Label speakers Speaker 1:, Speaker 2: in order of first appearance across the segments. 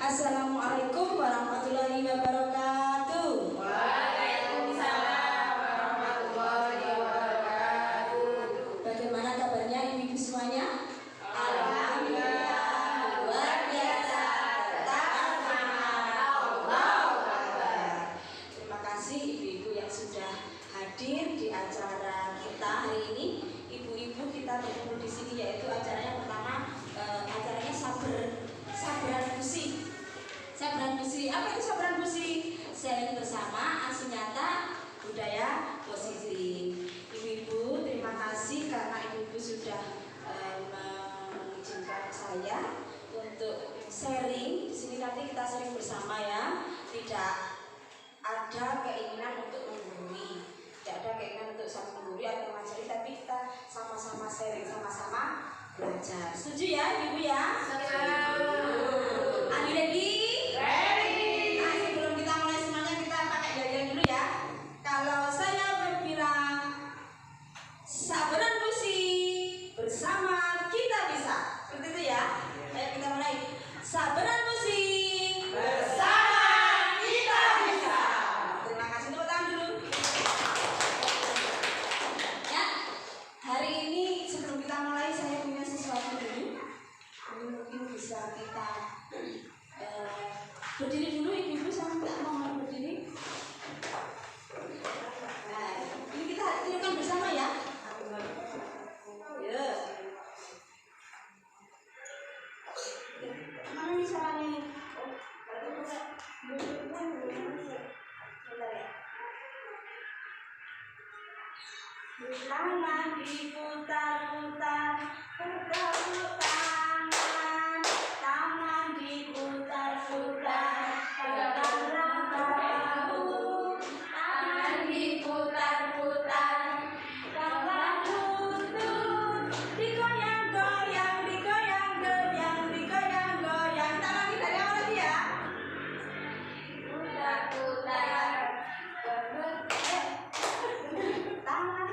Speaker 1: Assalamualaikum warahmatullahi wabarakatuh.
Speaker 2: Waalaikumsalam warahmatullahi wabarakatuh.
Speaker 1: Bagaimana kabarnya ibu-ibu semuanya?
Speaker 2: Alhamdulillah, luar biasa. Tetap semangat. Allahu Akbar.
Speaker 1: Terima kasih ibu-ibu yang sudah hadir di acara kita hari ini. Ibu-ibu kita berkumpul di sini, yaitu acara yang pertama, acaranya Sabaran Busi. Sabaran Busi, apa itu Sabaran Busi? Sharing bersama, aksi nyata, budaya positif. Ibu-ibu, terima kasih karena ibu-ibu sudah mengizinkan saya untuk sharing. Di sini nanti kita sharing bersama ya. Tidak ada keinginan untuk menggurui, tidak ada keinginan untuk saling menggurui atau mengajari, tapi kita sama-sama sharing, sama-sama belajar. Setuju ya ibu ya? Are you ready?
Speaker 2: Ready.
Speaker 1: Nah, sebelum kita mulai semuanya, kita pakai gaya dulu ya. Kalau saya berbilang Sabaran Busi, bersama kita bisa. Seperti itu ya. Ayo kita mulai. Sabaran Busi,
Speaker 2: Bersama kita bisa.
Speaker 1: terima kasih, tepuk tangan dulu. Ya, hari ini sebelum kita mulai saya punya sesuatu dulu. Ini mungkin bisa kita berdiri dulu ibu-ibu, saya minta mohon berdiri. Nah, ini kita tirukan bersama ya. Ya. Mana nih caranya nih? Oh, kalau buka bentar ya. Tangan diputar-putar, bertepuk tangan. Tangan diputar-putar, tegaklah bahu. Tangan diputar-putar, tegaklah lutut. Digoyang-goyang, digoyang-goyang, digoyang-goyang. Kita lagi dari awal lagi ya.
Speaker 2: Putar-putar.
Speaker 1: Tangan.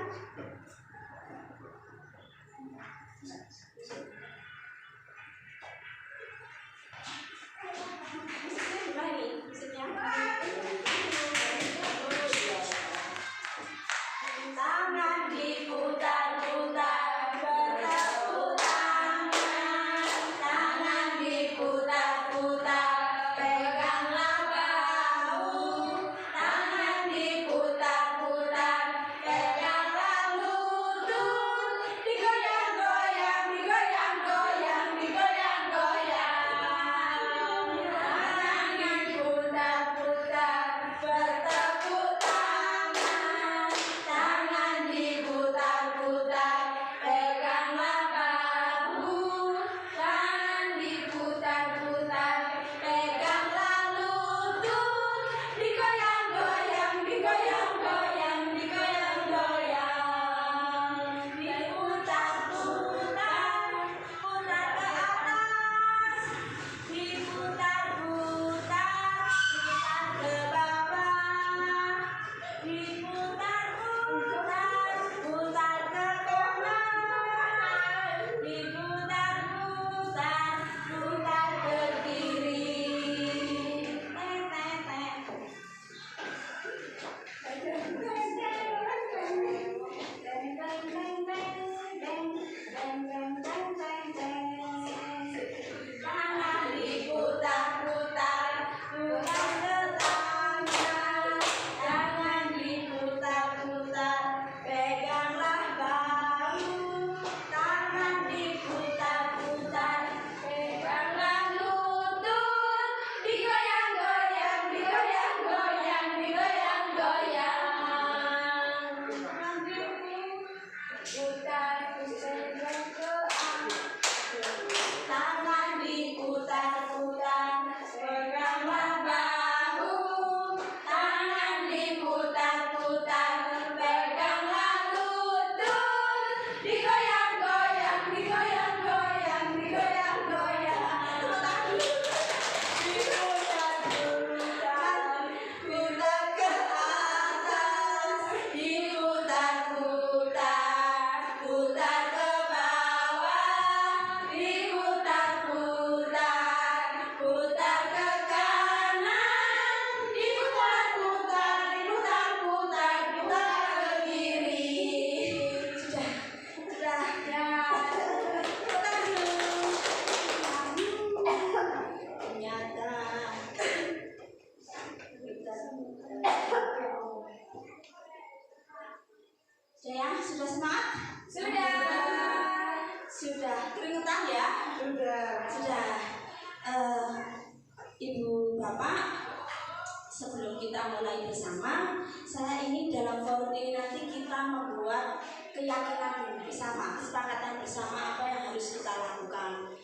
Speaker 1: sebelum kita mulai bersama, saya ingin dalam forum ini nanti kita membuat keyakinan bersama, kesepakatan bersama apa yang harus kita lakukan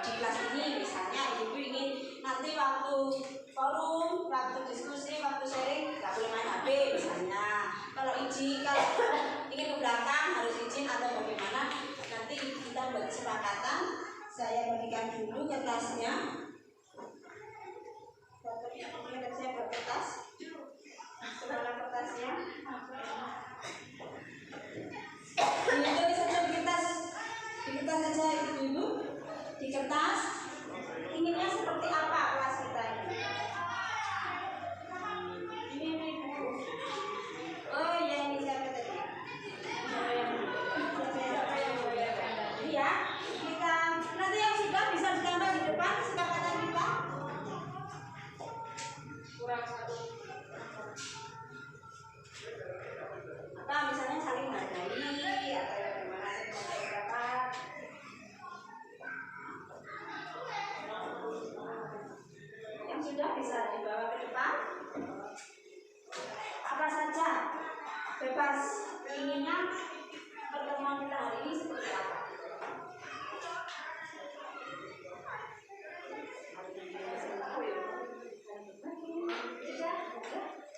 Speaker 1: di kelas ini. Misalnya ibu ingin nanti waktu forum, waktu diskusi, waktu sharing nggak boleh main HP misalnya. Kalau ingin ke belakang harus izin atau bagaimana, nanti kita buat kesepakatan. Saya berikan dulu kertasnya. Saya buat kertas. Sebelah kertasnya. Ini saja di kertas saja ibu-ibu. Di kertas inginnya seperti apa kelas kita ini? Ini ibu. Oh iya, ini siapa tadi? Iya, kita nanti yang sudah bisa ditambah di depan kesepakatan kita. Kurang satu. Apa misalnya saling menghargai atau bagaimana berapa? Yang sudah bisa dibawa ke depan. Apa saja bebas inginnya pertemuan kita hari ini seperti apa?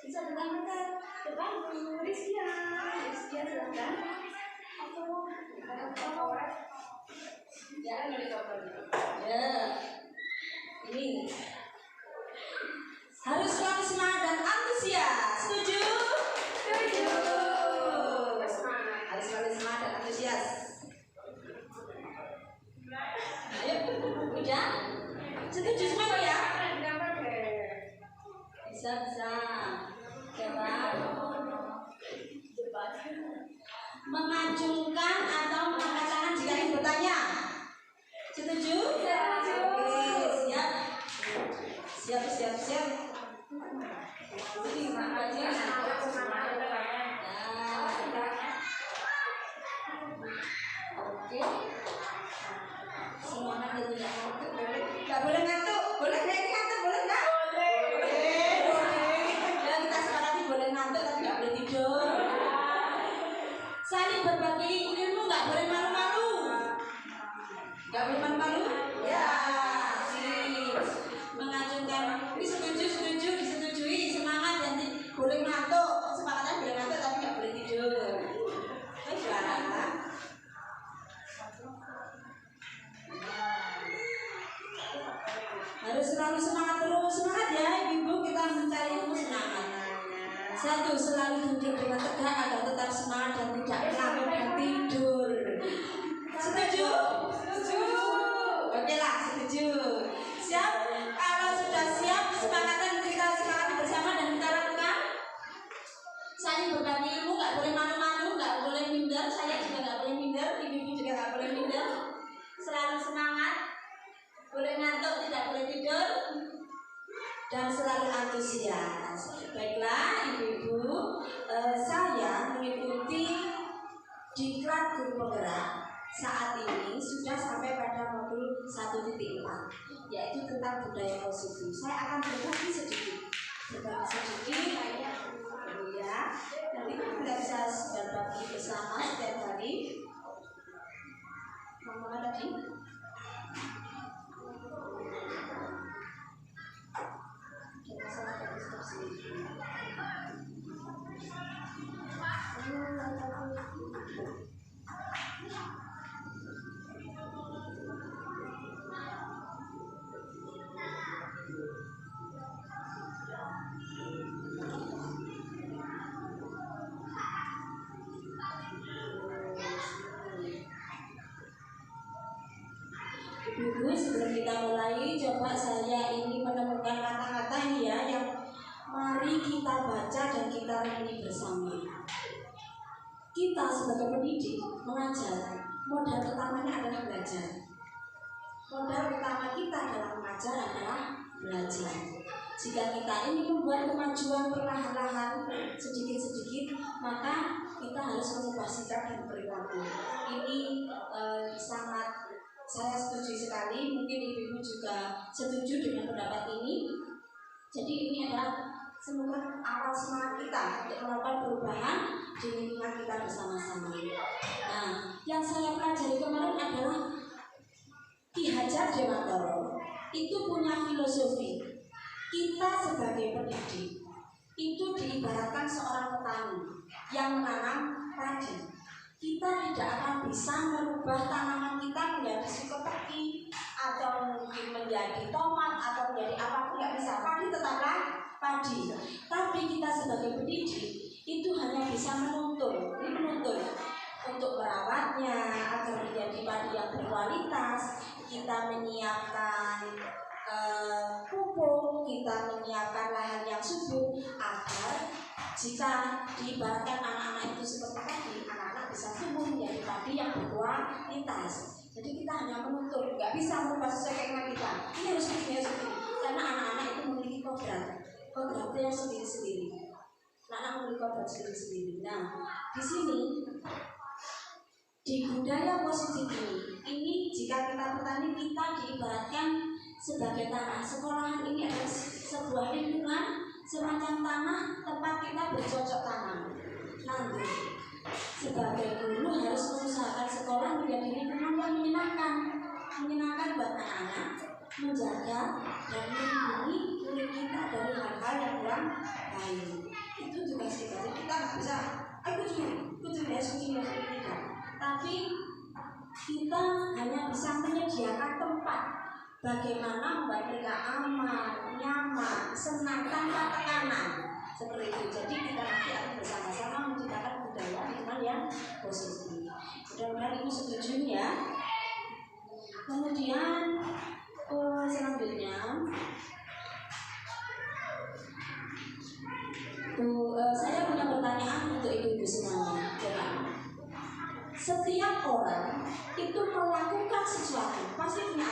Speaker 1: Bisa bentar-bentar depan Rizkia silahkan. Ya, ini harus selalu semangat dan antusias. Setuju? Setuju. Harus selalu semangat dan antusias. Ayo, udah? Setuju semua ya? Bisa. Mengacungkan atau mengangkat tangan jika ingin bertanya. Setuju? Oke, siap. Oke. Semangat dan tidak ngantuk boleh? Gak boleh ngantuk. Boleh nggak ini ngantuk? Boleh nggak? Boleh. Ya kita sepakati boleh ngantuk tapi nggak boleh tidur. Saling berbagi ilmu, nggak boleh malu-malu. Nggak boleh malu-malu? Ya. Mengacungkan. Ini setuju, disetujui. Semangat dan boleh ngantuk. Sepakatan boleh ngantuk tapi nggak boleh tidur. Harus selalu semangat terus. Semangat ya ibu, kita mencari ilmu semangat. 1. Selalu duduk dengan tegak agar tetap semangat dan tidak ngantuk dan tidur. Setuju? Oke lah, setuju. Siap? Kalau sudah siap kesepakatan kita sepakati bersama dan kita lakukan. Saling berbagi ilmu, nggak boleh malu-malu, nggak boleh minder. Saya juga nggak boleh minder, ibu-ibu juga nggak boleh minder. Selalu semangat, boleh ngantuk, tidak boleh tidur, dan selalu antusias. Baiklah ibu-ibu, saya mengikuti diklat guru penggerak saat ini sudah sampai pada modul 1.4, yaitu tentang budaya positif. Saya akan berbagi sedikit ya. Nanti kita bisa berbagi bersama setiap hari. Ngomong tadi? Masalah diskusi. Ibu, sebelum kita mulai, coba saya ingin menemukan kata-kata ini ya, yang mari kita baca dan kita renungi bersama. Kita sebagai pendidik, mengajar, modal utamanya adalah belajar. Modal utama kita dalam mengajar adalah belajar. Jika kita ingin membuat kemajuan perlahan-lahan, sedikit-sedikit, maka kita harus mengubah sikap dan perilaku. Ini sangat saya setuju sekali, mungkin ibu-ibu juga setuju dengan pendapat ini. Jadi ini adalah semoga awal semangat kita untuk melakukan perubahan di lingkungan kita bersama-sama. Nah, yang saya pelajari kemarin adalah Ki Hajar Dewantara itu punya filosofi. Kita sebagai pendidik itu diibaratkan seorang petani yang menanam padi. Kita tidak akan bisa merubah tanaman kita menjadi psikoteki atau mungkin menjadi tomat atau menjadi apapun, nggak bisa. Padi tetaplah padi. Tapi kita sebagai pendidik itu hanya bisa menuntun untuk merawatnya agar menjadi padi yang berkualitas. Kita menyiapkan pupuk, kita menyiapkan lahan yang subur agar jika diibaratkan anak-anak itu seperti tadi, anak-anak bisa tumbuh menjadi padi yang berkualitas. Jadi kita hanya menuntut, nggak bisa merubah sesuai keinginan kita. Ini harus begini, karena anak-anak itu memiliki kodratnya yang sendiri-sendiri. Anak-anak memiliki kodrat sendiri-sendiri. Nah, di sini di budaya positif ini jika kita petani, kita diibaratkan sebagai tanah. Sekolahan ini adalah sebuah lingkungan semacam tanah tempat kita bercocok tanam. Nanti sebagai guru harus mengusahakan sekolah menjadi lingkungan yang menyenangkan buat anak-anak, menjaga dan melindungi murid kita dari hal-hal yang kurang baik. Itu juga kita nggak bisa tidak. Tapi kita hanya bisa menyediakan tempat bagaimana membuat mereka aman, nyaman, senang tanpa tekanan seperti itu. Jadi kita nanti akan bersama-sama menciptakan budaya lingkungan yang positif. Mudah-mudahan ibu setuju ya. Kemudian selanjutnya saya punya pertanyaan untuk ibu-ibu semuanya. Setiap orang itu melakukan sesuatu pasti punya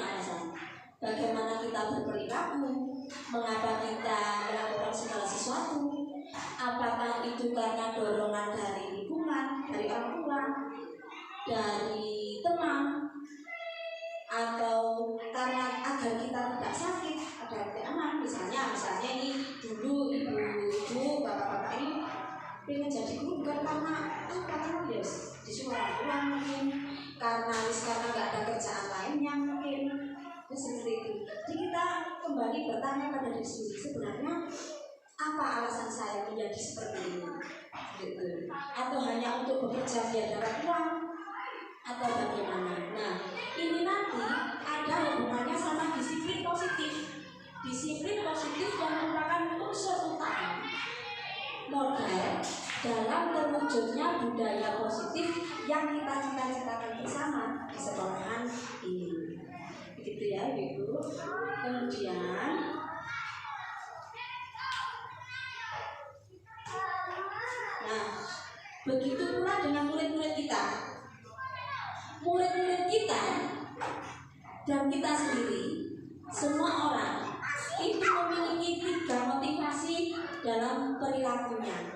Speaker 1: alasan. Bagaimana kita berperilaku, mengapa kita melakukan segala sesuatu, apakah itu karena dorongan dari lingkungan, dari orang tua, dari teman, atau karena agar kita tidak sakit, agar tidak aman. Misalnya ini dulu ibu-ibu, bapak-bapak ini pengen jadi guru bukan karena dia disuruh orang mungkin, karena nggak ada kerjaan lainnya mungkin, seperti itu. Jadi kita kembali bertanya pada diri sendiri, sebenarnya apa alasan saya menjadi seperti ini, gitu. Atau hanya untuk bekerja biar dapat uang, atau bagaimana? Nah, ini nanti ada hubungannya sama disiplin positif. Disiplin positif yang merupakan unsur utama modal dalam terwujudnya budaya positif yang kita cita-citakan bersama di sekolahan ini. Begitu ya, Ibu. Kemudian begitu pula dengan murid-murid kita. Murid-murid kita dan kita sendiri, semua orang itu memiliki 3 motivasi dalam perilakunya.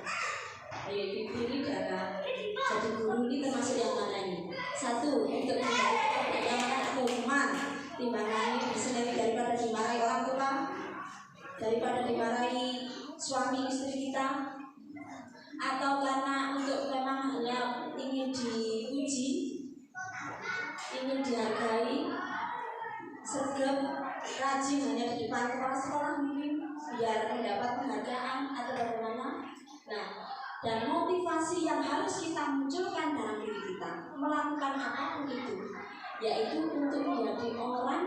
Speaker 1: Ayo dipilih jadi guru ini termasuk yang mana ini? 1, untuk menghindari keamanan atau hukuman, timbangan ini disenangi daripada dimarahi orang tua, daripada dimarahi suami istri kita, atau karena untuk memang hanya ingin dipuji, ingin dihargai, sergap, rajin hanya di depan kepala sekolah mungkin biar mendapat penghargaan atau bagaimana. Nah, dan motivasi yang harus kita munculkan dalam diri kita melakukan apapun itu, yaitu untuk menjadi orang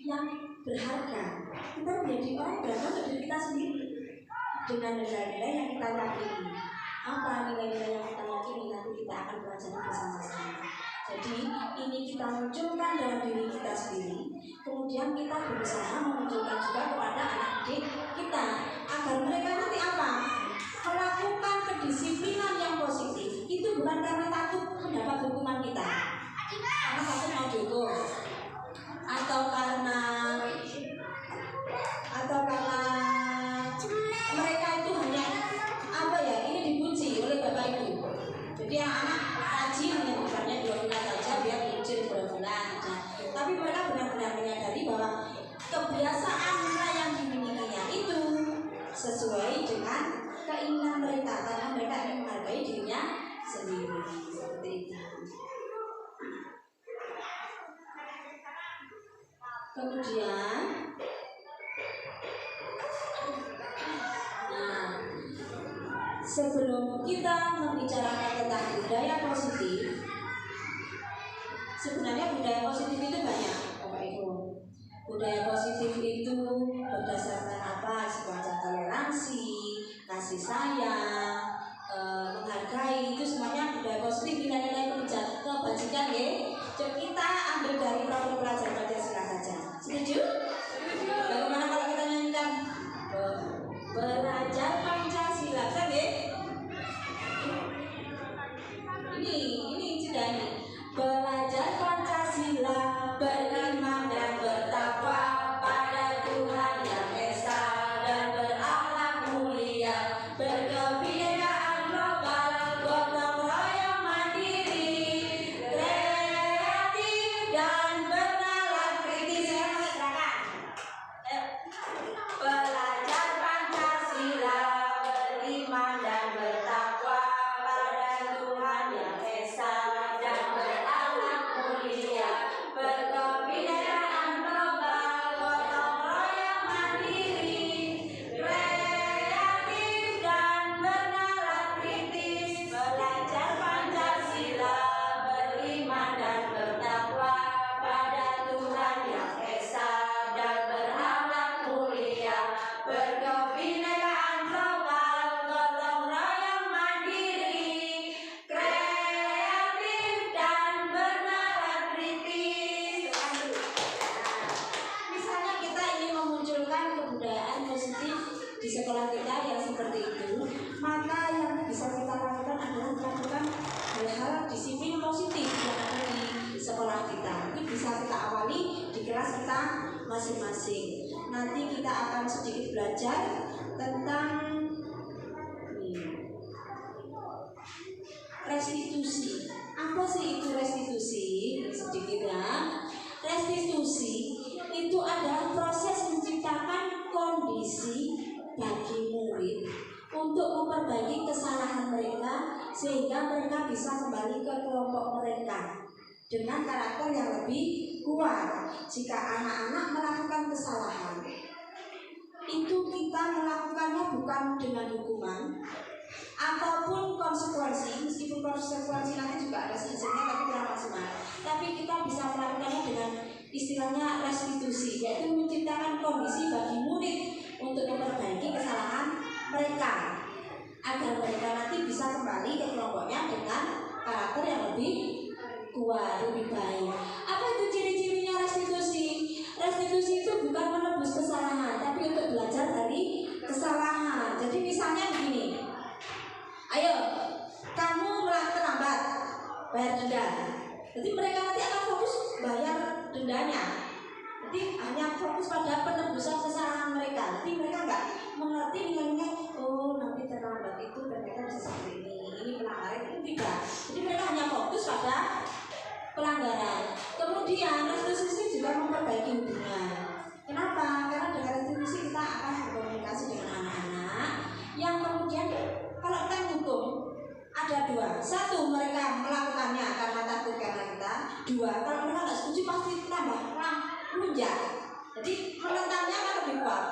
Speaker 1: yang berharga. Kita menjadi orang yang berharga untuk diri kita sendiri dengan nilai-nilai yang kita yakini. Apa nilai-nilai yang kita yakini nanti kita akan belajar bersama-sama. Jadi ini kita munculkan dalam diri kita sendiri, kemudian kita berusaha memunculkan juga kepada anak didik kita agar mereka nanti apa? Melakukan kedisiplinan yang positif. Itu bukan karena takut mendapat hukuman kita, karena takut mau dihukum, atau karena mereka itu hanya ini dipuji oleh bapak ibu. Jadi anak rajin hanya bukannya 2 bulan saja biar diuji berbulan. Tapi mereka benar-benar menyadari bahwa kebiasaan yang dimilikinya itu Kemudian, nah, sebelum kita membicarakan tentang budaya positif, sebenarnya budaya positif itu banyak, Bapak Ibu. Budaya positif itu berdasarkan apa? Semacam toleransi, kasih sayang, menghargai, itu semuanya budaya positif, nilai-nilai kebajikan ya. Coba kita ambil dari program pelajar Pancasila saja. Setuju? Bagaimana kalau kita nyanyikan belajar Pancasila saja? Ini sudah ini. Belajar Pancasila, beriman dan bertakwa pada Tuhan yang Esa dan berakhlak mulia, berkebinekaan global, gotong royong mandiri, kreatif dan bernalar kritis. Belajar Pancasila, beriman dan bertakwa pada Tuhan yang Esa dan berakhlak mulia, berkebinekaan global, gotong royong mandiri, kreatif dan bernalar kritis. Belajar Pancasila, beriman dan bertakwa pada Tuhan yang Esa dan berakhlak mulia, berkebinekaan global, gotong royong mandiri, kreatif dan bernalar kritis. Misalnya kita ingin memunculkan kebudayaan positif di sekolah kita yang seperti itu, maka yang bisa kita lakukan adalah melakukan hal-hal disiplin positif yang ada di sekolah kita. Ini bisa kita awali di kelas kita masing-masing. Nanti kita akan sedikit belajar tentang restitusi. Apa sih itu restitusi? Sedikit ya. Restitusi itu adalah proses menciptakan kondisi bagi murid untuk memperbaiki kesalahan mereka sehingga mereka bisa kembali ke kelompok mereka dengan karakter yang lebih kuat. Jika anak-anak melakukan kesalahan, itu kita melakukannya bukan dengan hukuman ataupun konsekuensi, meskipun konsekuensi nanti juga ada hasilnya tapi kurang maksimal. Tapi kita bisa melakukannya dengan istilahnya restitusi, yaitu menciptakan kondisi bagi murid untuk memperbaiki kesalahan mereka agar mereka nanti bisa kembali ke kelompoknya dengan karakter yang lebih kuat, lebih baik. Apa itu ciri-cirinya restitusi? Restitusi itu bukan menebus kesalahan, tapi untuk belajar dari kesalahan. Jadi misalnya begini, ayo kamu terlambat bayar denda. Jadi mereka nanti akan fokus bayar dendanya. Jadi hanya fokus pada penebusan kesalahan mereka. Jadi mereka nggak mengerti nilainya. Oh, nanti terlambat itu ternyata bisa seperti ini pelanggaran itu tidak. Jadi mereka hanya fokus pada pelanggaran. Kemudian restitusi juga memperbaiki hubungan. Kenapa? Karena dengan restitusi kita akan berkomunikasi dengan anak-anak yang kemudian kalau kita hukum ada dua. Satu, mereka melakukannya karena takut karena kita. Dua, kalau mereka nggak setuju pasti tambah melunjak. Jadi menentangnya kan lebih kuat.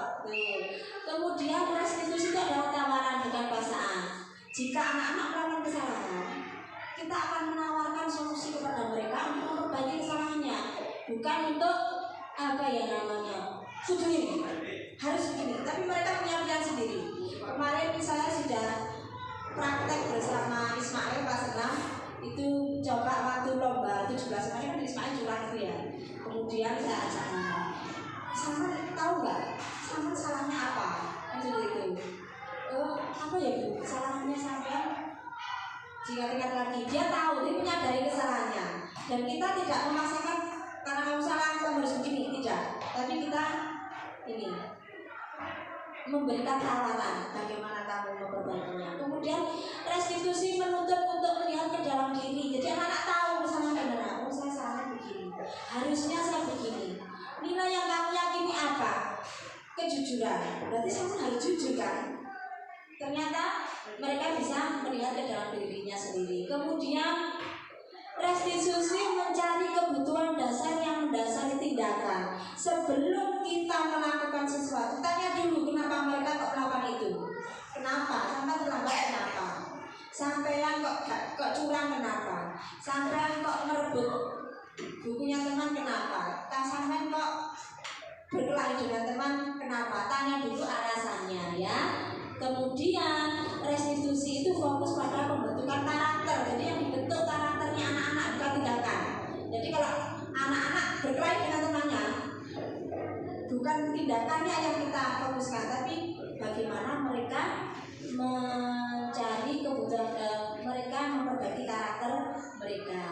Speaker 1: Kemudian restitusi itu adalah tawaran bukan paksaan. Jika anak-anak melakukan kesalahan, kita akan menawarkan solusi kepada mereka untuk memperbaiki kesalahannya, bukan untuk apa ya namanya begini, harus begini. Tapi mereka punya pilihan sendiri. Kemarin saya sudah praktek bersama Ismail Pak Senam itu coba waktu lomba 17 kemarin kan Ismail curang itu ya. Kemudian saya ajak sama tahu nggak sama salahnya apa itu apa ya Bu kesalahannya sampai jika tingkat lagi dia tahu dia menyadari kesalahannya dan kita tidak memaksakan karena kamu salah kamu harus begini, tidak, tapi kita ini memberikan tawaran bagaimana kamu memperbaikinya. Kemudian restitusi menuntut untuk melihat ke dalam diri. Jadi anak-anak tahu kesalahan benar. Oh saya salah begini, harusnya saya begini. Nilai yang kamu yakini apa? Kejujuran. Berarti kamu harus jujur kan? Ternyata mereka bisa melihat ke dalam dirinya sendiri. Kemudian Restitusi mencari kebutuhan dasar yang mendasari tindakan. Sebelum kita melakukan sesuatu, tanya dulu kenapa mereka kok melakukan itu. Kenapa? Sampai terlambat kenapa? Sampean kok curang kenapa? Sampean kok merebut bukunya teman kenapa? Sampean kok berkelahi dengan teman kenapa? Tanya dulu alasannya ya. Kemudian restitusi itu fokus pada pembentukan karakter. Jadi yang dibentuk karakternya anak-anak bukan tindakan. Jadi kalau anak-anak berkelahi dengan temannya, bukan tindakannya yang kita fokuskan, tapi bagaimana mereka mencari kebutuhan, mereka memperbaiki karakter mereka.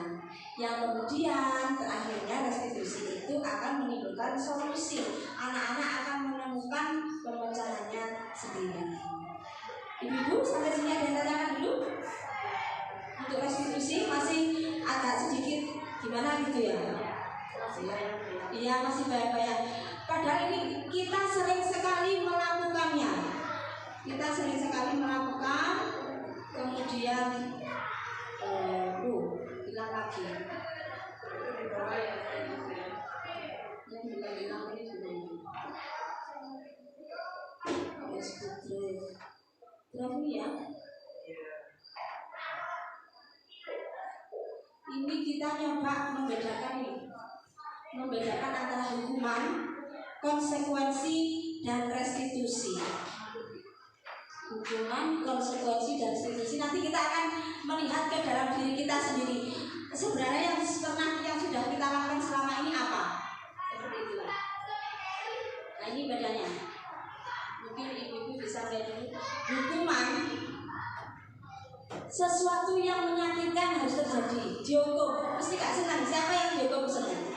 Speaker 1: Yang kemudian terakhirnya restitusi itu akan menimbulkan solusi. Anak-anak akan menemukan pemecahannya sendiri. Ibu-ibu sampai sini ada yang tanyakan dulu? Untuk restitusi masih agak sedikit gimana gitu ya? Iya masih banyak-banyak. Padahal ini kita sering sekali melakukannya. Kita sering sekali melakukan. Kemudian bilang lagi. Yang bilang ini dulu. Berapa ya? Ini kita nyoba membedakan antara hukuman, konsekuensi, dan restitusi. Hukuman, konsekuensi, dan restitusi. Nanti kita akan melihat ke dalam diri kita sendiri. Sebenarnya yang sudah kita lakukan selama ini apa? Seperti itu. Nah ini bedanya. Mungkin ibu-ibu bisa lihat dulu. Hukuman, sesuatu yang menyakitkan harus terjadi, dihukum. Mesti gak senang. Siapa yang dihukum senang?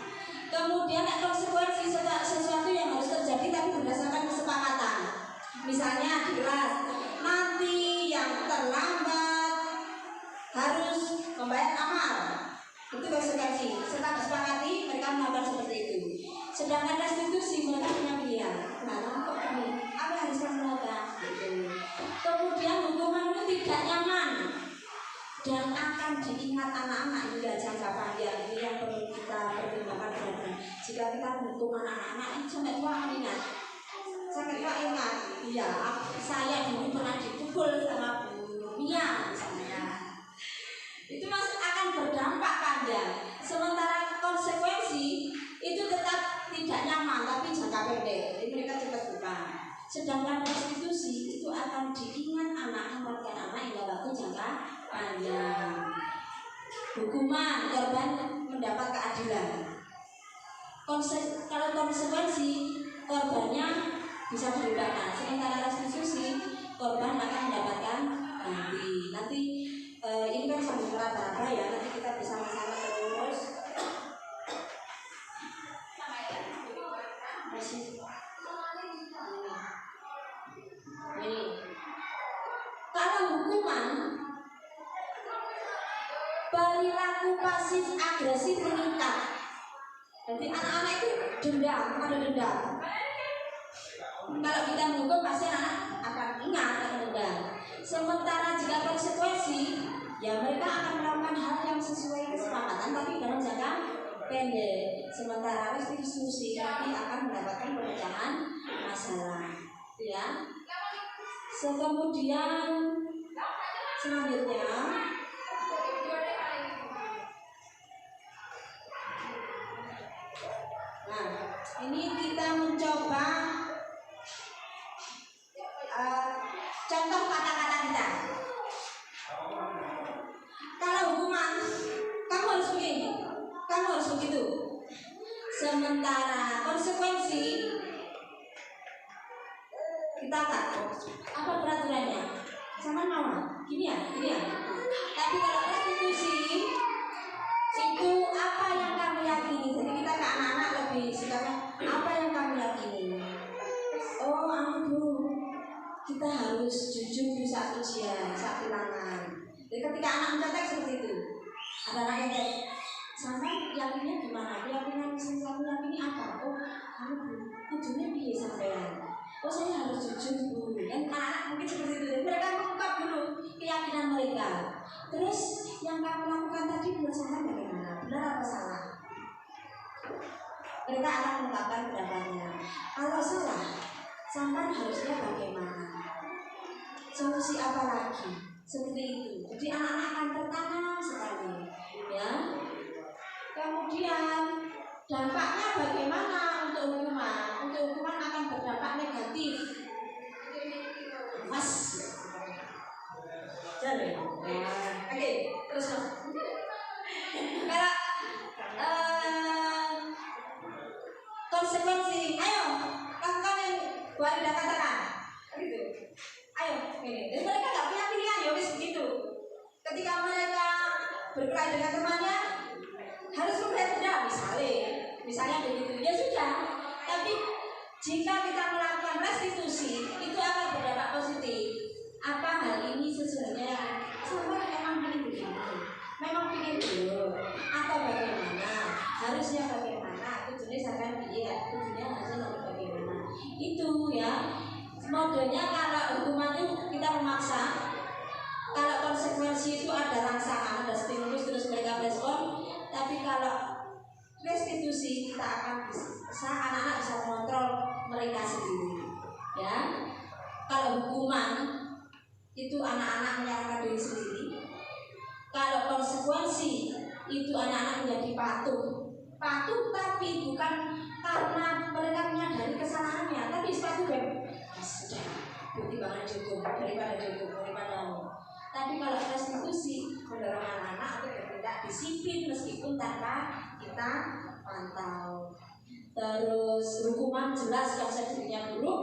Speaker 1: Kemudian konsekuensi, sesuatu yang harus terjadi tapi berdasarkan kesepakatan. Misalnya di kelas, nanti yang terlambat harus membayar amal. Itu konsekuensi. Setelah disepakati mereka melakukan seperti itu. Sedangkan restitusi mereka punya pilihan. Nah, kok ini? Apa harus kamu lakukan? Gitu. Kemudian hukuman itu tidak nyaman dan akan diingat anak-anak hingga jangka panjang. Ini yang perlu kita pertimbangkan benar-benar. Jika kita menghukum anak-anak ini sampai tua ingat, sampai tua ingat. Iya, saya dulu pernah dipukul sama Bu Mia misalnya. Itu masih akan berdampak panjang. Sementara konsekuensi itu tetap tidak nyaman tapi jangka pendek. Jadi mereka cepat lupa. Sedangkan restitusi itu akan diingat anak hingga waktu jangka panjang. Hukuman, korban mendapat keadilan. Kalau konsekuensi, korbannya bisa berubah. Sementara restitusi, korban akan mendapatkan nanti ini kan sambil meraba-raba ya. Nanti kita bisa sama-sama terus. Ini. Kalau hukuman, perilaku pasif agresif meningkat. Jadi anak-anak itu ada dendam. Kalau kita menghukum pasti anak akan ingat akan dendam. Sementara jika konsekuensi, ya mereka akan melakukan hal yang sesuai kesepakatan tapi dalam jangka pendek. Sementara restitusi nanti akan mendapatkan pemecahan masalah, ya. Kemudian selanjutnya ini kita mencoba contoh kata-kata kita. Kalau hukuman, kamu harus begini, kamu harus begitu. Sementara konsekuensi kita tak apa peraturannya, sama mau gini ya. Tapi kalau restitusi itu apa yang kamu yakini. Jadi kita ke anak-anak lebih sikapnya apa yang kamu yakini. Oh Bu, kita harus jujur di saat ujian, saat ulangan. Jadi ketika anak mencontek seperti itu, ada anak yang kayak sama yakinnya gimana? Keyakinan kamu yakini apa? Oh kamu ujungnya pilih sampean. Oh saya harus jujur dulu. Kan anak-anak mungkin seperti itu. Mereka mengungkap dulu keyakinan mereka. Terus yang kamu lakukan tadi menurut saya bagaimana? Benar apa salah? Mereka akan mengungkapkan pendapatnya. Kalau salah, sampai harusnya bagaimana? Solusi apa lagi? Seperti itu. Jadi anak-anak akan tertanam sekali, ya. Kemudian dampaknya bagaimana untuk hukuman? Untuk hukuman akan berdampak negatif. Mas, jadi, oke, terus kalau konsekuensi, ayo lakukan yang Bu Arida katakan, gitu. Ayo, ini. Jadi mereka nggak punya pilihan, ya wis begitu. Ketika mereka berkelahi dengan temannya, harus memberi denda, misalnya begitu. Ya sudah. Tapi jika kita melakukan restitusi, itu akan berdampak positif. Apa hal ini sebenarnya sama memang begini, memang ingin dulu, atau bagaimana? Harusnya bagaimana? Itu jenis akan dilihat. Tujuannya harusnya bagaimana? Itu ya. Modelnya kalau hukuman itu kita memaksa, kalau konsekuensi itu ada rangsangan, ada stimulus terus mereka respon. Tapi kalau restitusi kita akan bisa anak-anak bisa mengontrol mereka sendiri, ya. Kalau hukuman itu anak-anak menyalahkan diri sendiri. Kalau konsekuensi itu anak-anak menjadi patuh tapi bukan karena mereka menyadari kesalahannya, tapi sepatu sudah bukti banget cukup daripada tapi kalau restitusi mendorong anak-anak untuk bertindak disiplin meskipun tanpa kita pantau. Terus hukuman jelas konsekuensinya buruk,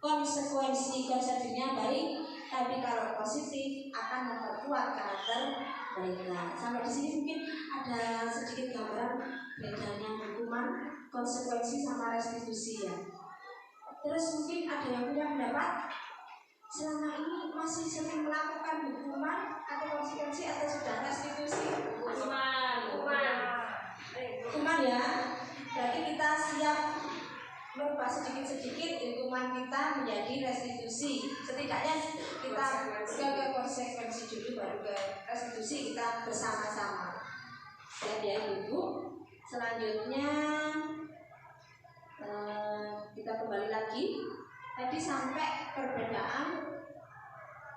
Speaker 1: konsekuensinya baik, tapi kalau positif akan memperkuat karakter mereka. Sampai di sini mungkin ada sedikit gambaran bedanya hukuman, konsekuensi sama restitusi ya. Terus mungkin ada yang punya pendapat selama ini masih sering melakukan hukuman atau konsekuensi atau sudah restitusi? Hukuman ya. Berarti kita siap merubah sedikit-sedikit hukuman kita menjadi restitusi. Setidaknya kita ke konsekuensi dulu baru ke restitusi, kita bersama-sama. Siap ya Ibu. Selanjutnya kita kembali lagi. Tadi sampai perbedaan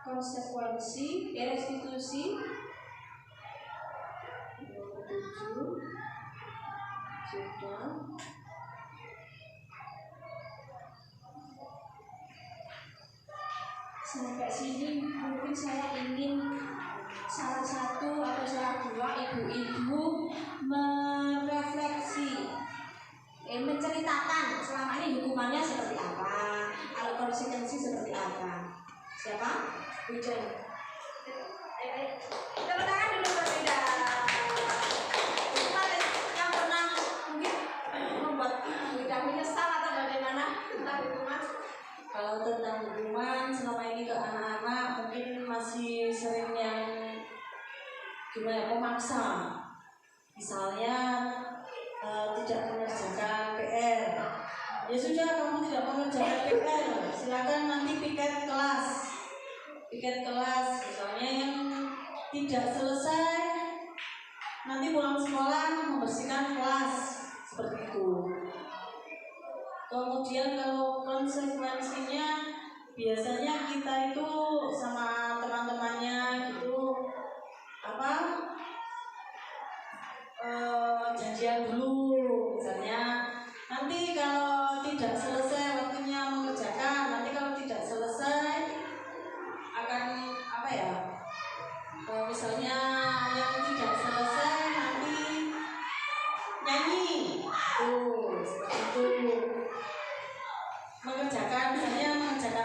Speaker 1: konsekuensi restitusi 7 sudah. Sampai sini mungkin saya ingin salah satu atau salah dua ibu-ibu merefleksi, menceritakan selama ini hukumannya seperti apa, kalau konsekuensi seperti apa. Siapa? Ujian. Tepuk tangan dulu berbeda. Yang pernah mungkin membuat tidak menyesal atau bagaimana tentang hukuman? Kalau tentang hukuman selama ini ke anak-anak mungkin masih sering yang gimana memaksa. Misalnya tidak mengerjakan PR. Ya sudah, kamu tidak mengerjakan PR, silakan nanti piket kelas misalnya yang tidak selesai nanti pulang sekolah membersihkan kelas, seperti itu. Kemudian kalau konsekuensinya biasanya kita itu sama teman-temannya gitu janjian dulu, misalnya nanti kalau tidak selesai waktunya mengerjakan, nanti kalau tidak selesai akan misalnya yang tidak selesai nanti nyanyi seperti itu. Mengerjakan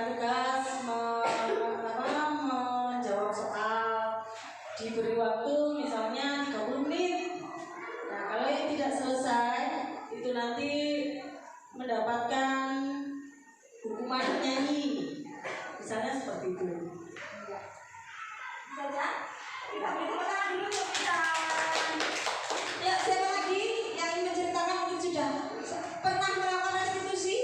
Speaker 1: tugas, menjawab soal, diberi waktu misalnya 30 menit. Nah, kalau yang tidak selesai itu nanti mendapatkan hukuman nyanyi, misalnya seperti itu. Saja kita beri tepuk tangan dulu untuk kita. Ya, siapa lagi yang ingin menceritakan mungkin sudah pernah melakukan restitusi?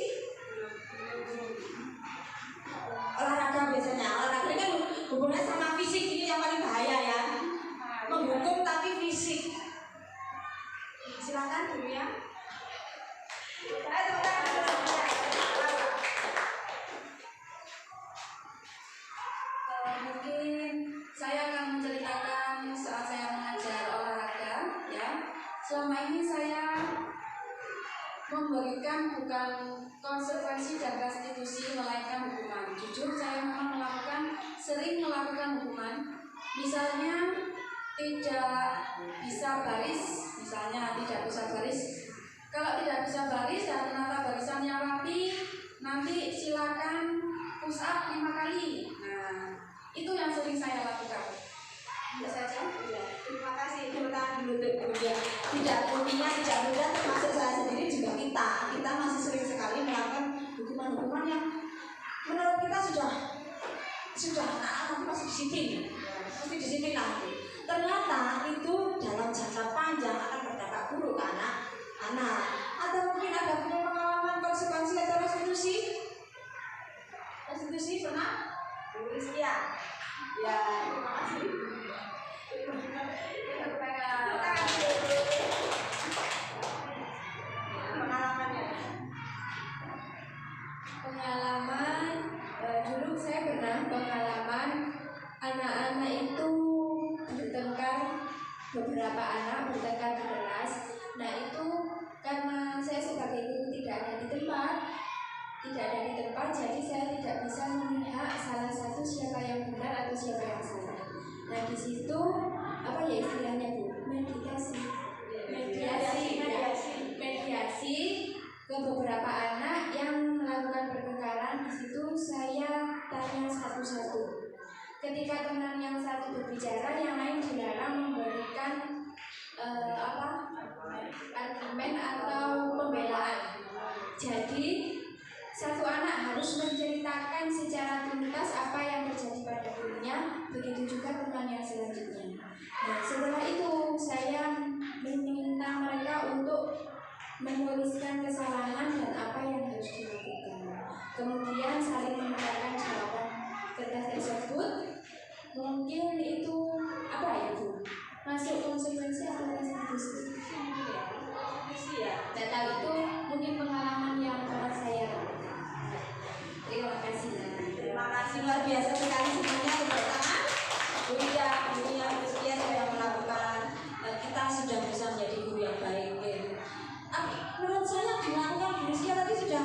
Speaker 1: Olahraga biasanya, olahraga kan hubungannya sama fisik, ini yang paling bahaya ya.
Speaker 3: jujur saya memang sering melakukan hukuman. Misalnya tidak bisa baris, kalau tidak bisa baris dan menata barisannya rapi, nanti silakan push up 5 kali. Nah, itu yang sering saya lakukan. Itu saja.
Speaker 1: Ya, terima kasih. Tepuk tangan dulu untuk Bu. Tidak Buminya, tidak mudah, termasuk saya sendiri juga kita masih sering sekali melakukan hukuman-hukuman yang menurut kita sudah anak-anak masih disiplin nanti. Ternyata itu dalam jangka panjang akan berdampak buruk ke anak-anak. Atau mungkin ada punya pengalaman konsekuensi atau restitusi pernah? Bu Rizkia. Ya, terima kasih.
Speaker 3: Pengalaman dulu saya pernah pengalaman anak-anak itu bertengkar, beberapa anak bertengkar di kelas. Nah itu karena saya sebagai guru tidak ada di tempat, jadi saya tidak bisa melihat salah satu siapa yang benar atau siapa yang salah. Nah di situ apa ya istilahnya Bu? Mediasi ke beberapa anak yang melakukan pertengkaran. Di situ saya tanya satu-satu. Ketika teman yang satu berbicara, yang lain dilarang memberikan argumen atau pembelaan. Jadi satu anak harus menceritakan secara tuntas apa yang terjadi pada dirinya, begitu juga teman yang selanjutnya. Nah setelah itu saya meminta mereka untuk menuliskan kesalahan dan apa yang harus dilakukan. Kemudian saling memberikan jawaban kertas tersebut. Mungkin itu apa ya Bu? Masuk konsekuensi atau restitusi? Tidak tahu, itu mungkin pengalaman yang pernah saya lakukan. Terima kasih.
Speaker 1: Terima kasih luar biasa sekali semuanya. Tepuk tangan. Bu Rizkia sudah melakukan, kita sudah bisa menjadi guru yang baik. Menurut saya dilakukan Bu Rizkia tadi sudah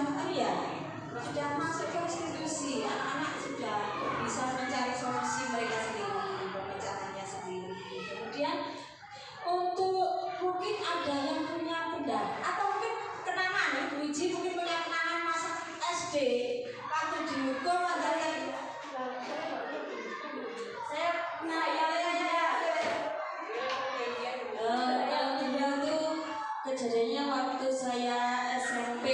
Speaker 1: masuk ke restitusi. Anak-anak sudah bisa mencari solusi mereka sendiri, pemecahannya sendiri. Kemudian untuk mungkin ada yang punya pendapat atau mungkin kenangan ya Bu Iji, mungkin punya kenangan masa SD waktu dihukum ada yang saya kalau itu kejadiannya waktu saya SMP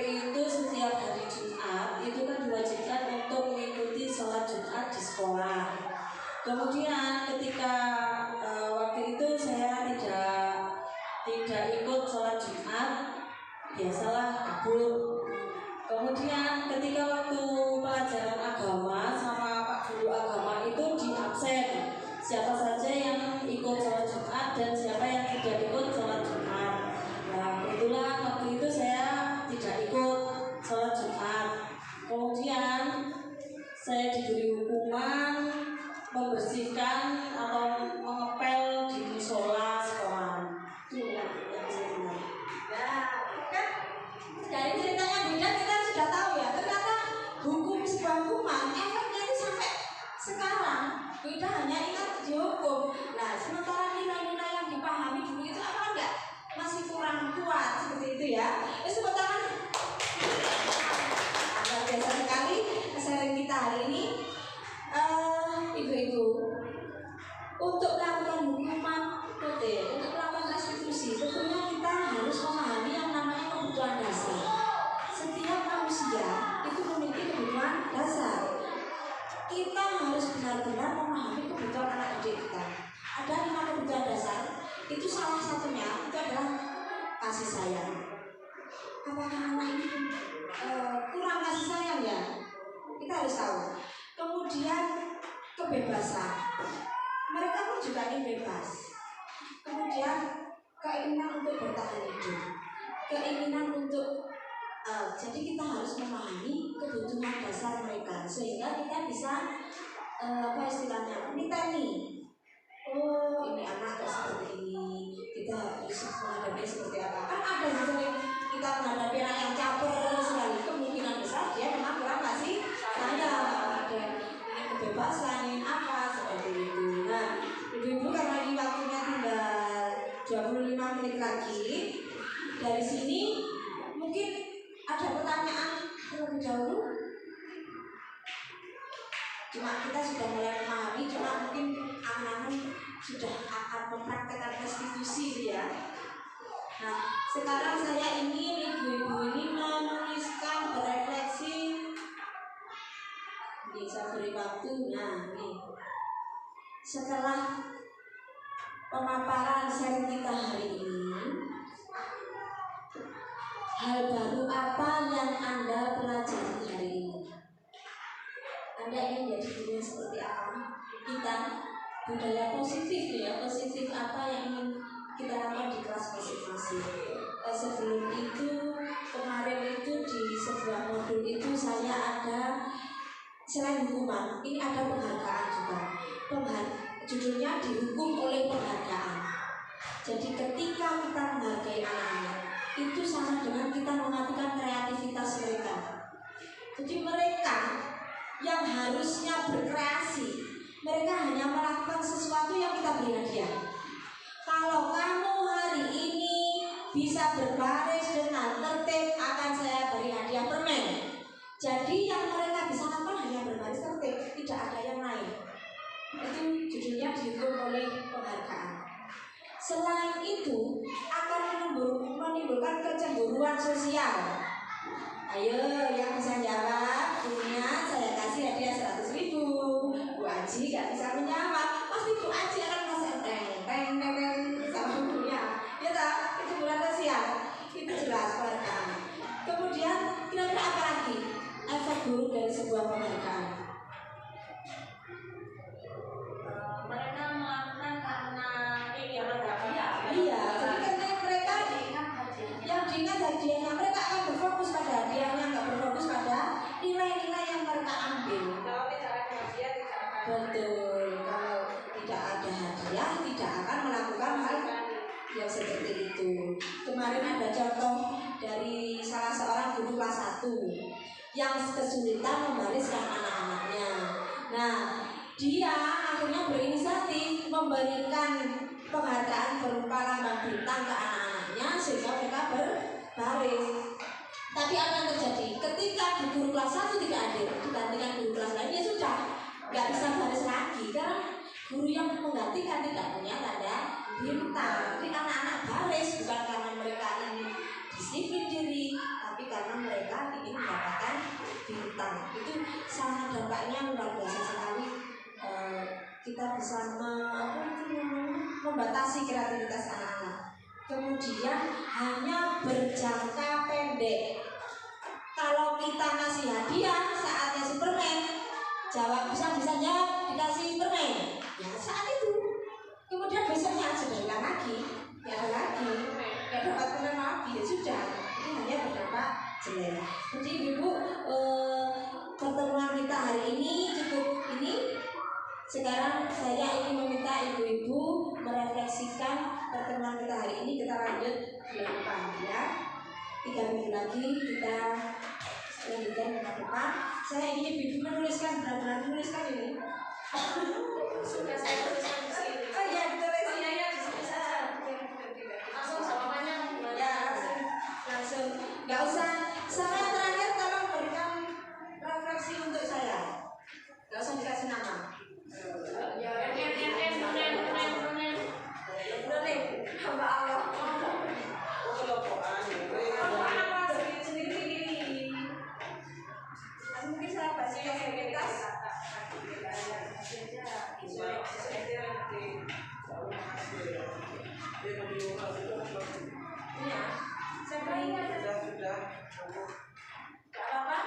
Speaker 1: itu setiap hari Jumat itu kan diwajibkan untuk mengikuti sholat Jumat di sekolah. Kemudian ketika waktu itu saya tidak ikut sholat Jumat, biasalah kabur. Kemudian ketika waktu pelajaran agama sama Pak Guru agama itu di absen siapa saja yang ikut sholat Jumat dan siapa yang tidak ikut sholat Jumat. Nah kebetulan waktu itu saya tidak ikut sholat Jumat. Kemudian saya diberi hukuman membersihkan atau mengepel di musola sekolah. Itu yang saya ingat. Nah, kan dari ceritanya Bunda kita sudah tahu ya, ternyata sebuah hukuman efeknya itu sampai sekarang. Bunda hanya ingat dihukum. Nah, sementara nilai-nilai yang dipahami dulu itu apa enggak? Masih kurang kuat seperti itu ya. Tepuk tangan. Luar biasa sekali sharing kita hari ini. Ibu-ibu, untuk melakukan hukuman untuk melakukan restitusi, tentunya kita harus memahami yang namanya kebutuhan dasar. Setiap manusia itu memiliki kebutuhan dasar. Kita harus benar-benar memahami kebutuhan anak didik kita. Ada 5 kebutuhan dasar. Itu salah satunya itu adalah kasih sayang. Apakah anak ini kurang kasih sayang ya? Kita harus tahu. Kemudian kebebasan. Mereka pun juga ingin bebas. Kemudian keinginan untuk bertahan hidup, keinginan untuk jadi kita harus memahami kebutuhan dasar mereka sehingga kita bisa meniteni. Oh ini anak kok seperti ini, kita harus menghadapi seperti apa? Kan ada yang sering kita menghadapi anak yang caper sekali, kemungkinan besar dia memang kurang kasih Cuma kita sudah mulai memahami, cuma mungkin angan-angan sudah akan mempraktekkan restitusi ya. Nah, sekarang saya ingin ibu-ibu ini menuliskan, berefleksi. Ini saya beri waktu. Nah, ini setelah pemaparan seri kita hari ini, hal baru apa yang Anda pelajari hari ini? Anda ingin menjadi dunia seperti apa? Kita budaya positif ya, positif apa yang ingin kita lakukan di kelas masing-masing. Sebelum itu, kemarin itu di sebuah modul itu saya ada selain hukuman, ini ada penghargaan juga. Judulnya dihukum oleh penghargaan. Jadi ketika kita menghargai anak-anak, itu sama dengan kita mematikan kreativitas mereka. Jadi mereka yang harusnya berkreasi, mereka hanya melakukan sesuatu yang kita beri hadiah. Kalau kamu hari ini bisa berbaris dengan tertib, akan saya beri hadiah permen. Jadi yang mereka bisa lakukan hanya berbaris tertib, tidak ada yang lain. Itu judulnya dihukum oleh penghargaan. Selain itu akan menimbulkan kecemburuan sosial. Ayo yang bisa jawab, punya saya kasih hadiah 100.000. Bu Aji gak bisa menjawab, pasti Bu Aji akan ngasih teng sama bukunya. Ya tak, kecemburuan sosial itu jelas penghargaan. Kemudian kira-kira apa lagi efek buruk dari sebuah penghargaan?
Speaker 2: Mereka melakukan karena ini yang hadiah.
Speaker 1: Iya, jadi karena mereka yang diingat hadiahnya, mereka akan berfokus pada hadiahnya, nggak berfokus pada nilai-nilai yang mereka ambil.
Speaker 2: Kalau tidak ada hadiah, tidak akan.
Speaker 1: Betul, kalau tidak ada hadiah, tidak akan melakukan hal yang seperti itu. Kemarin ada contoh dari salah seorang guru kelas 1 yang kesulitan membariskan anak-anaknya. Nah, dia akhirnya berinisiatif memberikan penghargaan berupa lambang bintang ke anak-anaknya sehingga mereka berbaris. Tapi apa yang terjadi? Ketika di guru kelas 1 tidak hadir, digantikan guru kelas lain, ya sudah nggak bisa baris lagi karena guru yang menggantikan tidak punya tanda bintang. Jadi anak-anak baris bukan karena mereka ingin disiplin diri, tapi karena mereka ingin mendapatkan bintang. Itu sangat dampaknya luar biasa sekali. Kita bisa membatasi kreativitas anak-anak. Kemudian hanya berjangka pendek. Kalau kita ngasih hadiah saatnya si permen, jawab bisa jawab dikasih permen, ya saat itu. Kemudian besoknya sudah hilang lagi, ya ada lagi, ya dapat permen lagi, ya sudah. Ini hanya berdampak jelek. Jadi ibu, pertemuan kita hari ini cukup ini. Sekarang saya ingin meminta ibu-ibu merefleksikan pertemuan kita hari ini. Kita lanjut ke depan ya. 3 minggu lagi kita lanjutkan ke depan. Saya ingin ibu-ibu menuliskan, benar-benar menuliskan ini.
Speaker 2: Sudah saya tuliskan di sini.
Speaker 1: Oh iya, ditulis
Speaker 2: Iya, di sini saja. Langsung jawabannya.
Speaker 1: ya, langsung. Nggak usah. Sama yang terakhir tolong berikan refleksi untuk saya. Nggak usah dikasih nama. Hamba Allah. Sendiri. Mungkin saya baca kreativitas. Ya, saya beri. Tidak apa-apa.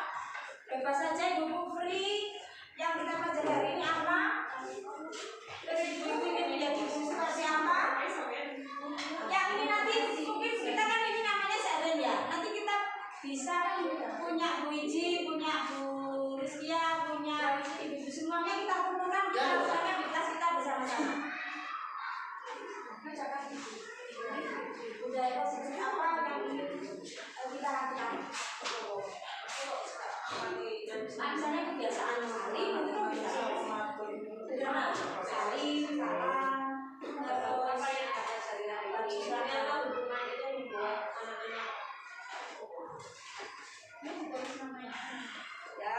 Speaker 1: Bebas saja ibu free. Yang kita pelajari hari ini apa? Dari ibu ingin menjadi guru seperti apa? Yang ini nanti mungkin kita kan ini namanya seren ya. Nanti kita bisa punya Bu Iji, punya Bu Rizkia, punya ibu-ibu semuanya kita kumpulkan misalnya di kelas kita bersama-sama. Budaya positif apa yang kita lakukan? Misalnya kebiasaan saling itu kan bisa saling salam apa yang ada sehari-hari. Misalnya kan hubungan itu membuat anak-anak ya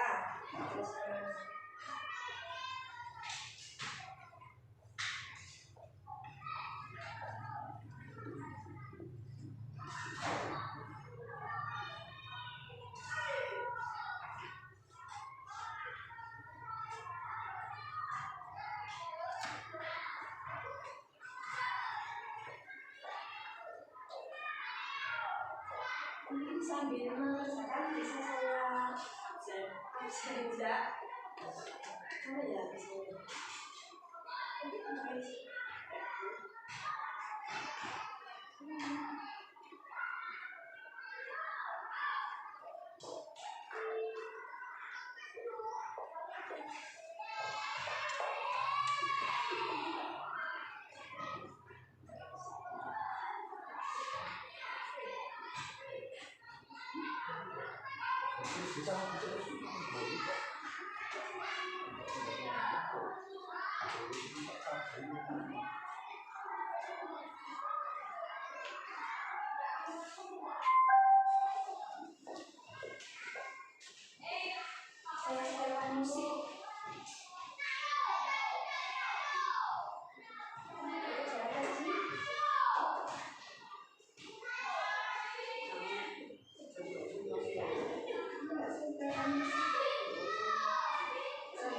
Speaker 2: sambil mengerjakan bisa saya absen juga. Apa ya?
Speaker 3: Saya setelkan musik.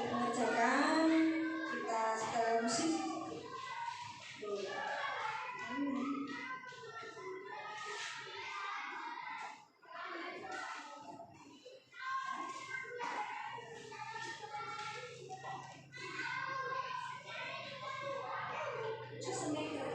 Speaker 1: Mengerjakan kita setelah musik.
Speaker 3: Just make it.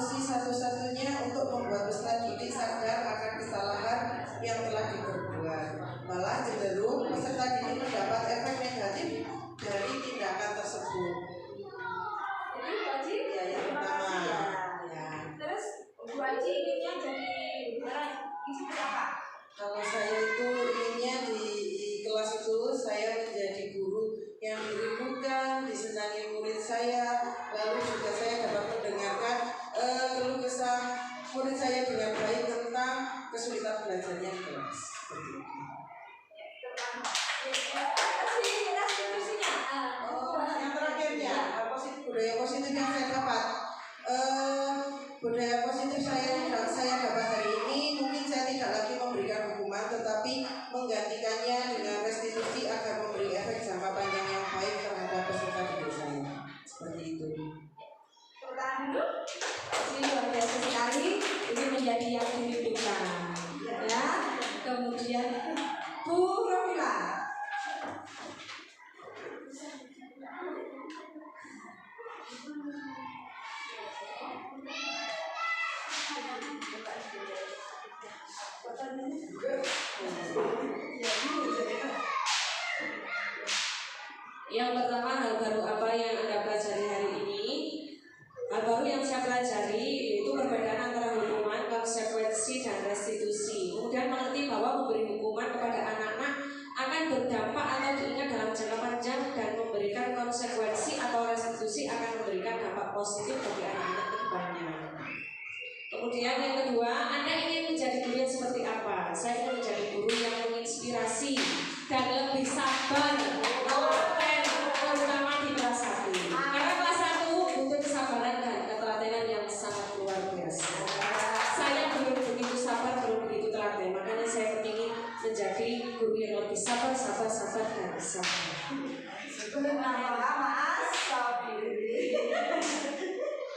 Speaker 4: solusi satu-satunya untuk membuat peserta didik sadar akan kesalahan yang telah diperbuat. Malah cenderung peserta didik mendapat efek negatif dari tindakan tersebut.
Speaker 1: Jadi Bu Aji,
Speaker 4: Ya, yang pertama. Ya.
Speaker 1: Terus Bu Aji inginnya jadi seperti apa?
Speaker 4: Kalau saya itu inginnya di kelas itu saya menjadi guru yang dirindukan, disenangi murid saya, lalu juga saya dapat mendengarkan keluh kesah murid saya dengan baik tentang kesulitan belajarnya di kelas. Seperti itu. Yang terakhirnya budaya positif yang saya dapat. Budaya positif saya dapat hari ini mungkin saya tidak lagi memberikan hukuman, tetapi menggantikannya dengan restitusi agar memberi efek jangka panjang yang baik terhadap peserta didik saya. Seperti itu.
Speaker 1: Pertanyaan dulu. Ini luar biasa sekali. Ini menjadi yang dirindukan. Ya. Kemudian Bu Romila. Yang pertama, hal baru apa yang Anda pelajari hari ini? Hal baru yang saya pelajari yaitu perbedaan antara hukuman, konsekuensi, dan restitusi. Kemudian mengerti bahwa memberi hukuman kepada anak-anak akan berdampak atau diingat dalam jangka panjang, dan memberikan konsekuensi atau restitusi akan memberikan dampak positif bagi anak-anak ke depannya. Kemudian yang kedua, Anda ingin menjadi guru yang seperti apa? Saya ingin menjadi guru yang menginspirasi dan lebih sabar, telaten, terutama di kelas 1. Karena kelas 1 butuh kesabaran dan ketelatenan yang sangat luar biasa. Saya belum begitu sabar, belum begitu telaten. Makanya saya ingin menjadi guru yang lebih sabar, dan sabar.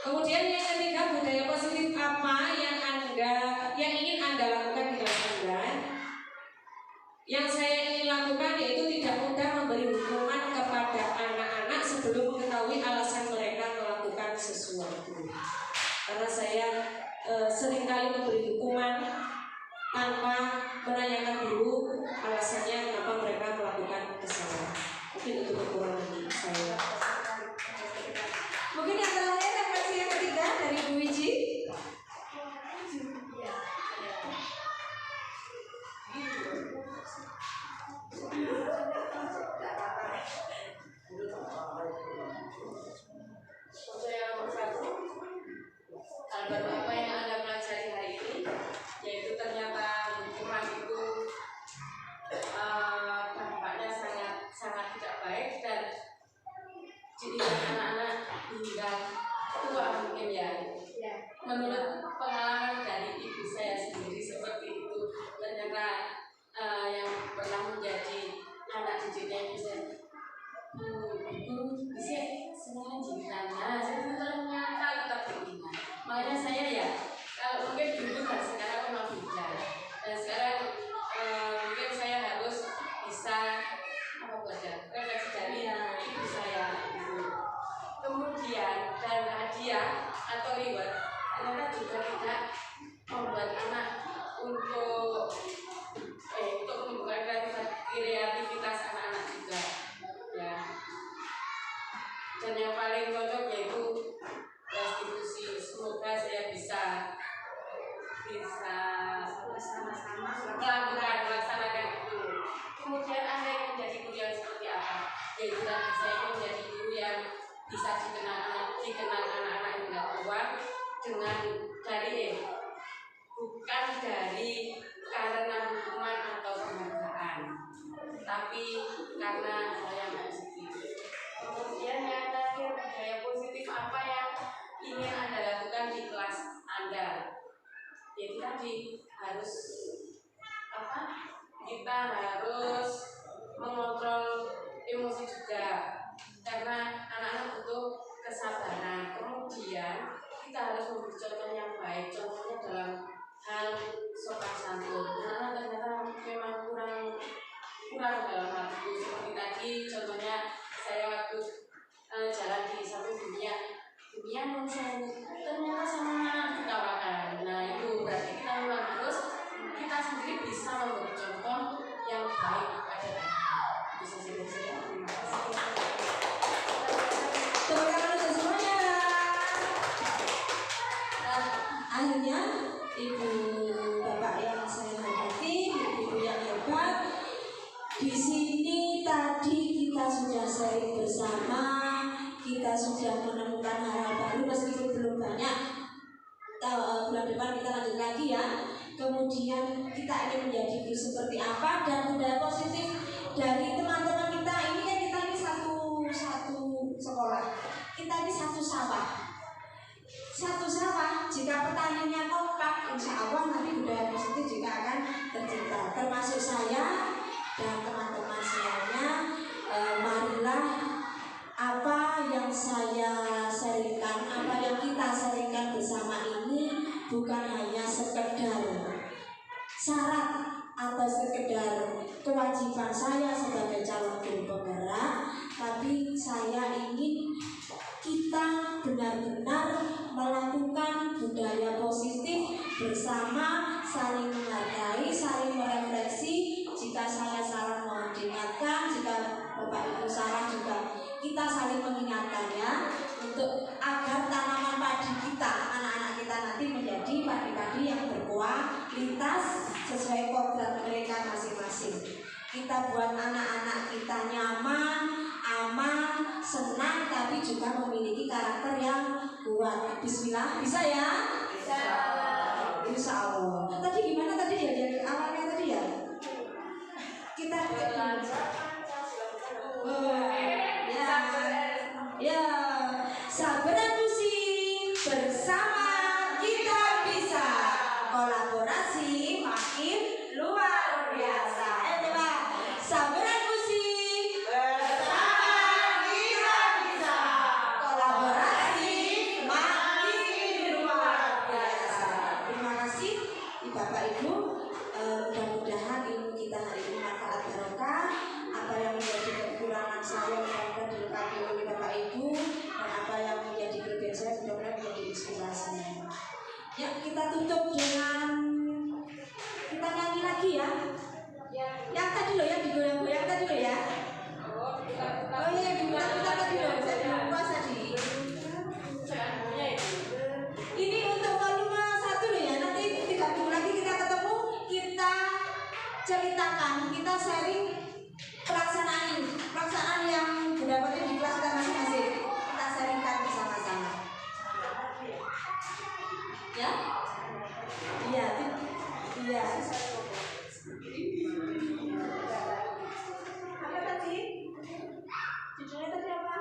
Speaker 1: Kemudian yang ketiga, budaya positif apa yang ingin Anda lakukan di kelas Anda? Yang saya ingin lakukan yaitu tidak mudah memberi hukuman kepada anak-anak sebelum mengetahui alasan mereka melakukan sesuatu. Karena saya seringkali memberi hukuman tanpa menanyakan dulu alasannya kenapa mereka melakukan kesalahan. Mungkin itu kekurangan saya. Mungkin yang terakhir refleksi yang ketiga dari Bu Wiji.
Speaker 2: Budaya nomor 1. Hal baru apa yang Anda pelajari hari ini? Yaitu ternyata hukuman itu dampaknya sangat tidak baik dan dididik anak-anak hingga tua mungkin ya. Menurut pengalaman dari ibu saya sendiri seperti itu, ternyata yang pernah menjadi anak didiknya ibu saya, bisa senang jidatnya, jadi ternyata tetap diingat. Makanya saya ya, kalau mungkin dulu kan sekarang memang beda. Dan sekarang mungkin saya harus bisa belajar refleksi dari ibu saya itu. Kemudian dan hadiah atau reward ternyata juga tidak membuat anak untuk membuka kreativitas anak-anak juga ya. Dan yang paling cocok yaitu restitusi. Semoga saya bisa melaksanakan itu. Kemudian Anda ingin menjadi guru yang seperti apa? Yaitu tadi saya ingin menjadi guru yang bisa dikenal anak-anak yang tidak tua dengan bukan dari karena hukuman atau penghargaan, tapi karena hal yang positif. Kemudian yang terakhir, budaya positif apa yang ingin Anda lakukan di kelas Anda? Jadi tadi kita harus mengontrol emosi juga, karena anak-anak butuh kesabaran. Kemudian kita harus memberi contoh yang baik, contohnya dalam hal sopan santun. Karena ternyata memang kurang dalam hal itu. Seperti tadi contohnya saya waktu jalan di samping dunia non saya ternyata sama anak
Speaker 1: ibu bapak yang saya hormati, ibu yang hebat. Di sini tadi kita sudah sharing bersama, kita sudah menemukan hal baru meskipun belum banyak. Bulan depan kita lanjut lagi ya. Kemudian kita ingin menjadi guru seperti apa, dan budaya positif dari teman-teman kita ini kan, kita ini satu sekolah, kita ini satu sawah. Satu sawah, jika petaninya kompak, insya Allah nanti budaya positif juga akan tercipta. Termasuk saya dan teman-teman semuanya. Marilah apa yang saya sharingkan, apa yang kita sharingkan bersama ini bukan hanya sekedar syarat atau sekedar kewajiban saya sebagai calon guru penggerak, tapi saya ingin kita benar-benar melakukan budaya positif bersama, saling menghargai, saling merefleksi. Jika saya salah mohon diingatkan, jika Bapak Ibu salah juga kita saling mengingatkan ya, untuk agar tanaman padi kita, anak-anak kita nanti menjadi padi-padi yang berkualitas sesuai kodrat mereka masing-masing. Kita buat anak-anak kita nyaman, aman, senang, tapi juga memiliki karakter yang kuat. Bismillah, bisa ya? Bisa. Insya Allah. Tadi gimana tadi ya? Dari awalnya tadi ya? Kita ya, sabar pusi bersama kita bisa, kolaborasi makin luar biasa. Coba sabar pusi bersama kita bisa, kolaborasi makin luar biasa. Terima kasih Bapak Ibu. Mudah-mudahan ilmu kita hari ini manfaat barokah. Apa yang menjadi kekurangan saya mudah-mudahan dilengkapi oleh Bapak Ibu, dan apa yang menjadi kelebihan saya mudah-mudahan menjadi inspirasi. Ya, kita tutup dengan kita nyanyi lagi ya. Yang tadi loh, yang digoyang-goyang tadi loh ya. Oh iya, kita tadi loh, saya belum puas tadi. Ini untuk volume 1 loh ya. Nanti 3 minggu lagi kita ketemu, kita ceritakan, kita sharing pelaksanaan yang didapatkan di kelas kita masing-masing. Kita sharingkan bersama-sama. Ya? Iya. Iya. Apa tadi? Judulnya tadi apa?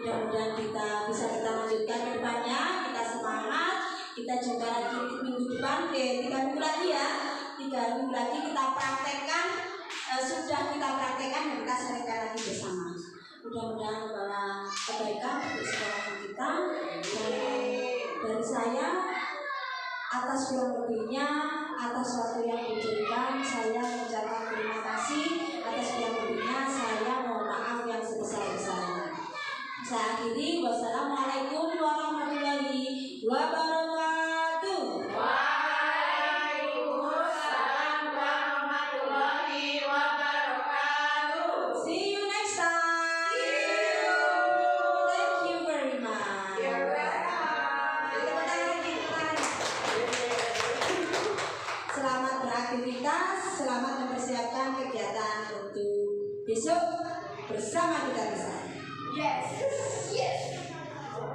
Speaker 1: Mudah-mudahan bisa kita lanjutkan ke depannya. Kita semangat. Kita jumpa lagi minggu depan, 3 minggu lagi ya. 3 minggu lagi kita praktekkan. Sudah kita praktekkan dan kita sharingkan lagi bersama. Mudah-mudahan membawa kebaikan untuk sekolah kita. Dari saya, atas kurang lebihnya, atas waktu yang diberikan, saya mengucapkan terima kasih. Atas kurang lebihnya, saya mohon maaf yang sebesar-besarnya. Saya akhiri. Wassalamualaikum warahmatullahi wabarakatuh.
Speaker 2: Waalaikumsalam warahmatullahi wabarakatuh.
Speaker 1: See you next time. Thank you very much.
Speaker 4: You're
Speaker 1: Selamat beraktivitas, selamat mempersiapkan kegiatan untuk besok bersama kita di sana.
Speaker 3: Yes. Yes.
Speaker 2: Oh,